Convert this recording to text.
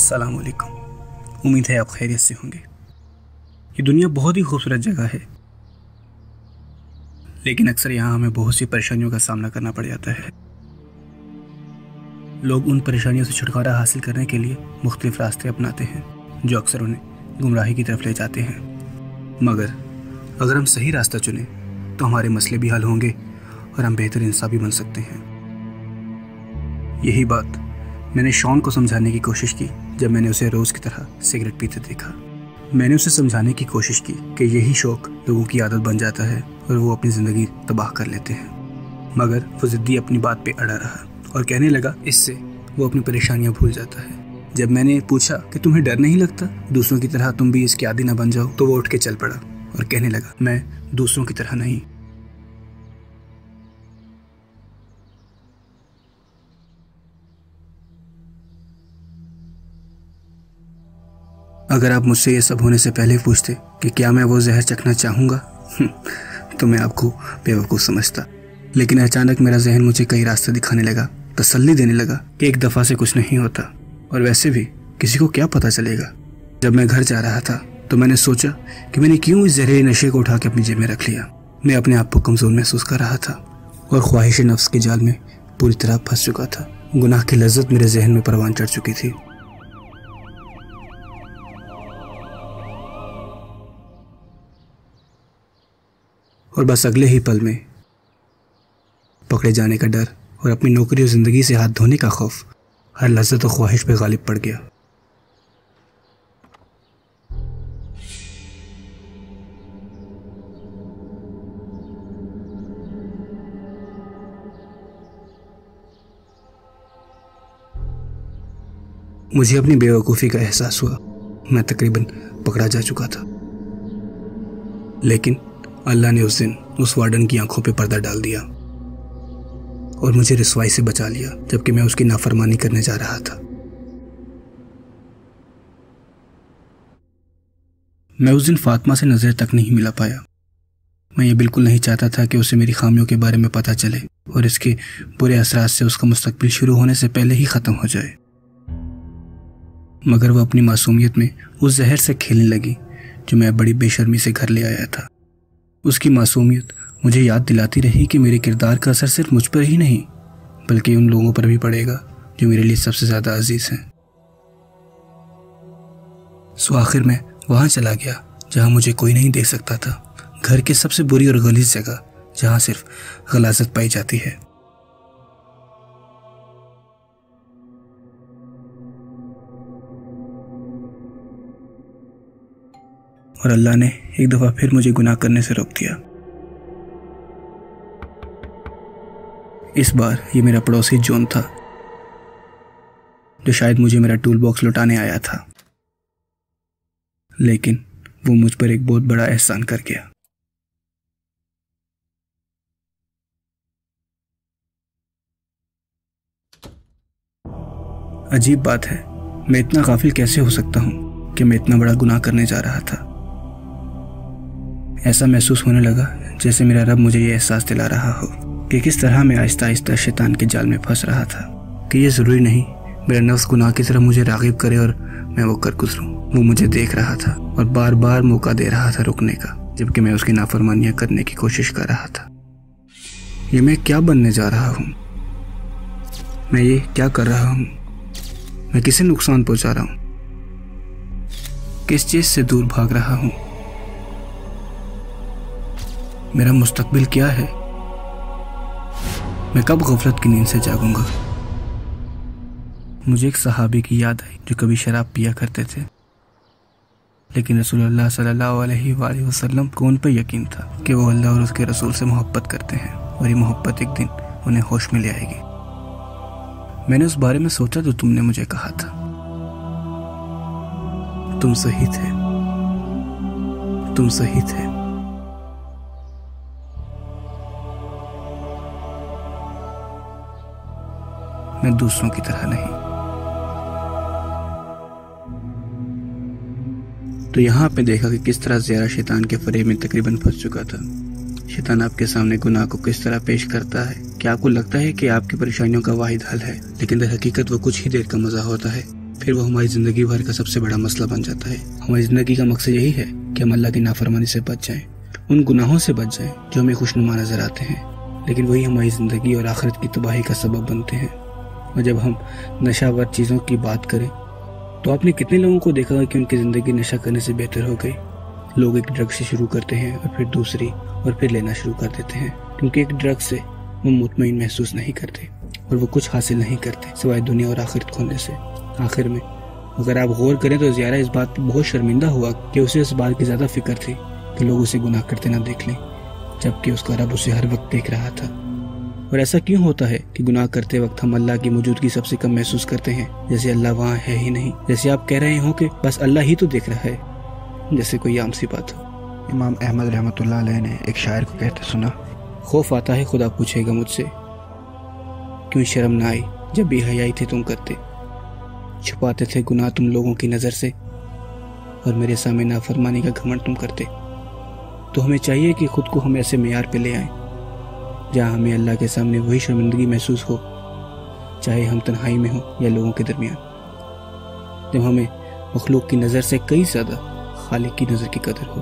अस्सलाम वालेकुम। उम्मीद है आप खैरियत से होंगे। ये दुनिया बहुत ही खूबसूरत जगह है, लेकिन अक्सर यहाँ हमें बहुत सी परेशानियों का सामना करना पड़ जाता है। लोग उन परेशानियों से छुटकारा हासिल करने के लिए मुख्तलिफ रास्ते अपनाते हैं, जो अक्सर उन्हें गुमराही की तरफ ले जाते हैं। मगर अगर हम सही रास्ता चुनें तो हमारे मसले भी हल होंगे और हम बेहतर इंसान भी बन सकते हैं। यही बात मैंने शॉन को समझाने की कोशिश की जब मैंने उसे रोज़ की तरह सिगरेट पीते देखा। मैंने उसे समझाने की कोशिश की कि यही शौक लोगों की आदत बन जाता है और वो अपनी ज़िंदगी तबाह कर लेते हैं। मगर वो ज़िद्दी अपनी बात पे अड़ा रहा और कहने लगा इससे वो अपनी परेशानियां भूल जाता है। जब मैंने पूछा कि तुम्हें डर नहीं लगता दूसरों की तरह तुम भी इसके आदी ना बन जाओ, तो वो उठ के चल पड़ा और कहने लगा मैं दूसरों की तरह नहीं। अगर आप मुझसे ये सब होने से पहले पूछते कि क्या मैं वो जहर चखना चाहूँगा तो मैं आपको बेवकूफ़ समझता। लेकिन अचानक मेरा जहन मुझे कई रास्ते दिखाने लगा, तसल्ली देने लगा कि एक दफ़ा से कुछ नहीं होता और वैसे भी किसी को क्या पता चलेगा। जब मैं घर जा रहा था तो मैंने सोचा कि मैंने क्यों इस जहरीले नशे को उठा के अपनी जेब में रख लिया। मैं अपने आप को कमज़ोर महसूस कर रहा था और ख्वाहिश नफ्स के जाल में पूरी तरह फंस चुका था। गुनाह की लज्जत मेरे जहन में परवान चढ़ चुकी थी। और बस अगले ही पल में पकड़े जाने का डर और अपनी नौकरी और ज़िंदगी से हाथ धोने का खौफ हर लज्जत और ख्वाहिश पे गालिब पड़ गया। मुझे अपनी बेवकूफ़ी का एहसास हुआ। मैं तकरीबन पकड़ा जा चुका था, लेकिन अल्लाह ने उस दिन उस वार्डन की आंखों पे पर्दा डाल दिया और मुझे रिसवाई से बचा लिया, जबकि मैं उसकी नाफरमानी करने जा रहा था। मैं उस दिन फातिमा से नज़र तक नहीं मिला पाया। मैं ये बिल्कुल नहीं चाहता था कि उसे मेरी खामियों के बारे में पता चले और इसके बुरे असरात से उसका मुस्तकबिल शुरू होने से पहले ही ख़त्म हो जाए। मगर वह अपनी मासूमियत में उस जहर से खेलने लगी जो मैं बड़ी बेशर्मी से घर ले आया था। उसकी मासूमियत मुझे याद दिलाती रही कि मेरे किरदार का असर सिर्फ मुझ पर ही नहीं बल्कि उन लोगों पर भी पड़ेगा जो मेरे लिए सबसे ज़्यादा अजीज़ हैं। सो आखिर में वहाँ चला गया जहाँ मुझे कोई नहीं देख सकता था, घर की सबसे बुरी और गलीज़ जगह जहाँ सिर्फ गलाज़त पाई जाती है। और अल्लाह ने एक दफ़ा फिर मुझे गुनाह करने से रोक दिया। इस बार ये मेरा पड़ोसी जॉन था, जो शायद मुझे मेरा टूल बॉक्स लौटाने आया था, लेकिन वो मुझ पर एक बहुत बड़ा एहसान कर गया। अजीब बात है, मैं इतना गाफिल कैसे हो सकता हूँ कि मैं इतना बड़ा गुनाह करने जा रहा था। ऐसा महसूस होने लगा जैसे मेरा रब मुझे ये एहसास दिला रहा हो कि किस तरह मैं आहिस्ता आहिस्ता शैतान के जाल में फंस रहा था, कि ये ज़रूरी नहीं मेरा नफ्स गुनाह की तरफ मुझे राग़िब करे और मैं वो कर गुजरूं। वो मुझे देख रहा था और बार बार मौका दे रहा था रुकने का, जबकि मैं उसकी नाफरमानियां करने की कोशिश कर रहा था। ये मैं क्या बनने जा रहा हूँ? मैं ये क्या कर रहा हूँ? मैं किसे नुकसान पहुँचा रहा हूँ? किस चीज़ से दूर भाग रहा हूँ? मेरा मुस्तकबिल क्या है? मैं कब गफलत की नींद से जागूंगा? मुझे एक सहाबी की याद आई जो कभी शराब पिया करते थे, लेकिन रसूलुल्लाह सल्लल्लाहु अलैहि वसल्लम को उन पर यकीन था कि वो अल्लाह और उसके रसूल से मोहब्बत करते हैं और ये मोहब्बत एक दिन उन्हें होश में ले आएगी। मैंने उस बारे में सोचा जो तुमने मुझे कहा था। तुम सही थे, तुम सही थे। मैं दूसरों की तरह नहीं। तो यहाँ आपने देखा कि किस तरह ज़ियारा शैतान के फरेब में तकरीबन फंस चुका था। शैतान आपके सामने गुनाह को किस तरह पेश करता है। क्या आपको लगता है कि आपकी परेशानियों का वाहिद हल है, लेकिन दर हकीकत वो कुछ ही देर का मजा होता है। फिर वो हमारी ज़िंदगी भर का सबसे बड़ा मसला बन जाता है। हमारी ज़िंदगी का मकसद यही है कि हम अल्लाह की नाफरमानी से बच जाएं, उन गुनाहों से बच जाएं जो हमें खुशनुमा नजर आते हैं, लेकिन वही हमारी ज़िंदगी और आखिरत की तबाही का सबब बनते हैं। और जब हम नशावर चीज़ों की बात करें तो आपने कितने लोगों को देखा है कि उनकी ज़िंदगी नशा करने से बेहतर हो गई। लोग एक ड्रग से शुरू करते हैं और फिर दूसरी और फिर लेना शुरू कर देते हैं, क्योंकि एक ड्रग से वो मुतमईन महसूस नहीं करते और वो कुछ हासिल नहीं करते सिवाय दुनिया और आखिरत खोने से। आखिर में अगर आप गौर करें तो ज़ियारा इस बात पर बहुत शर्मिंदा हुआ कि उसे इस बात की ज़्यादा फिक्र थी कि लोग उसे गुनाह करते ना देख लें, जबकि उसका रब उसे हर वक्त देख रहा था। और ऐसा क्यों होता है कि गुनाह करते वक्त हम अल्लाह की मौजूदगी सबसे कम महसूस करते हैं, जैसे अल्लाह वहाँ है ही नहीं, जैसे आप कह रहे हो कि बस अल्लाह ही तो देख रहा है, जैसे कोई आम सी बात हो। इमाम अहमद रहमतुल्लाह अलैह ने एक शायर को कहते सुना, खौफ आता है खुदा पूछेगा मुझसे, क्यों शर्म ना आई जब बेहयाई थे तुम करते, छुपाते थे गुनाह तुम लोगों की नज़र से और मेरे सामने नाफरमानी का घमंड तुम करते। तो हमें चाहिए कि खुद को हम ऐसे मेयार पे ले आएं जहाँ हमें अल्लाह के सामने वही शर्मिंदगी महसूस हो, चाहे हम तन्हाई में हो या लोगों के दरमियान, जब हमें मखलूक की नज़र से कई ज़्यादा खालिक की नज़र की कदर हो।